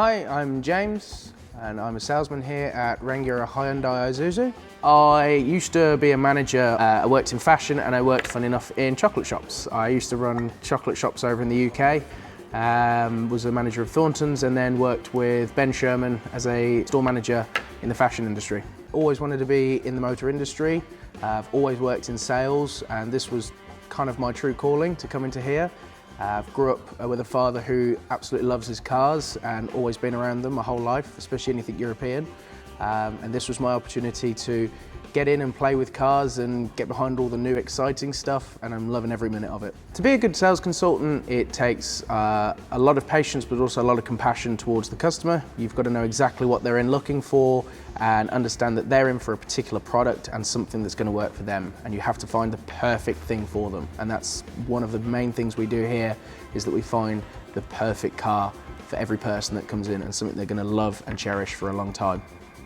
Hi, I'm James and I'm a salesman here at Rangiora Hyundai Isuzu. I used to be a manager. I worked in fashion and I worked, funny enough, in chocolate shops. I used to run chocolate shops over in the UK, was a manager of Thornton's, and then worked with Ben Sherman as a store manager in the fashion industry. Always wanted to be in the motor industry. I've always worked in sales, and this was kind of my true calling to come into here. Grew up with a father who absolutely loves his cars and always been around them my whole life, especially anything European. And this was my opportunity to get in and play with cars and get behind all the new exciting stuff, and I'm loving every minute of it. To be a good sales consultant, it takes a lot of patience but also a lot of compassion towards the customer. You've got to know exactly what they're in looking for and understand that they're in for a particular product and something that's going to work for them, and you have to find the perfect thing for them. And that's one of the main things we do here, is that we find the perfect car for every person that comes in and something they're going to love and cherish for a long time.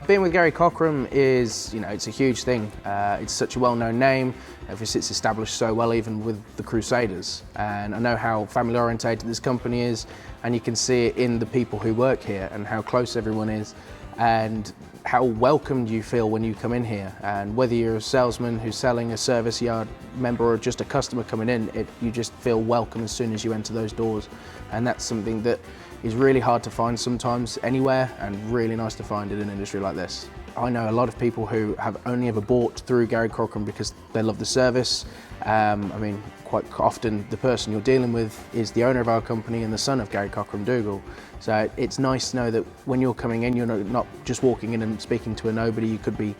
Being with Gary Cockram is, it's a huge thing. It's such a well-known name. Obviously, it's established so well even with the Crusaders. And I know how family-orientated this company is, and you can see it in the people who work here and how close everyone is and how welcomed you feel when you come in here. And whether you're a salesman who's selling, a service yard member, or just a customer coming in, you just feel welcome as soon as you enter those doors. And that's something that is really hard to find sometimes anywhere, and really nice to find in an industry like this. I know a lot of people who have only ever bought through Gary Cockram because they love the service. Quite often the person you're dealing with is the owner of our company and the son of Gary Cockram Dougal. So it's nice to know that when you're coming in, you're not just walking in and speaking to a nobody. You could be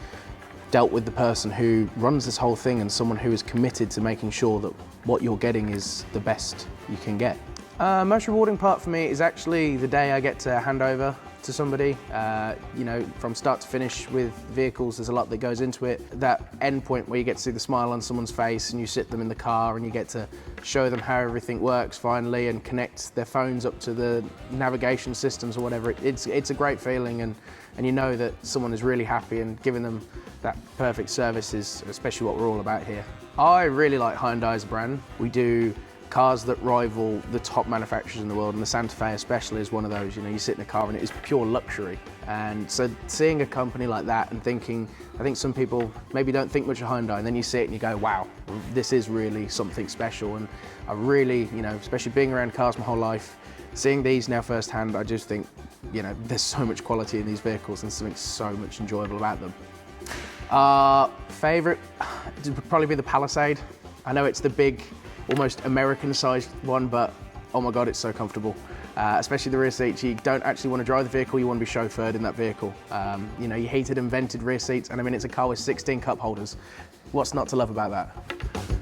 dealt with the person who runs this whole thing and someone who is committed to making sure that what you're getting is the best you can get. Most rewarding part for me is actually the day I get to hand over to somebody. From start to finish with vehicles, there's a lot that goes into it. That end point where you get to see the smile on someone's face and you sit them in the car and you get to show them how everything works finally and connect their phones up to the navigation systems or whatever. It's a great feeling, and you know that someone is really happy, and giving them that perfect service is especially what we're all about here. I really like Hyundai as a brand. We do cars that rival the top manufacturers in the world, and the Santa Fe especially is one of those. You sit in a car and it is pure luxury. And so seeing a company like that and thinking, I think some people maybe don't think much of Hyundai, and then you see it and you go, wow, this is really something special. And I really, especially being around cars my whole life, seeing these now firsthand, I just think, there's so much quality in these vehicles and something so much enjoyable about them. Favorite would probably be the Palisade. I know it's the big, almost American-sized one, but oh my God, it's so comfortable. Especially the rear seats. You don't actually want to drive the vehicle, you want to be chauffeured in that vehicle. Your heated and vented rear seats, and it's a car with 16 cup holders. What's not to love about that?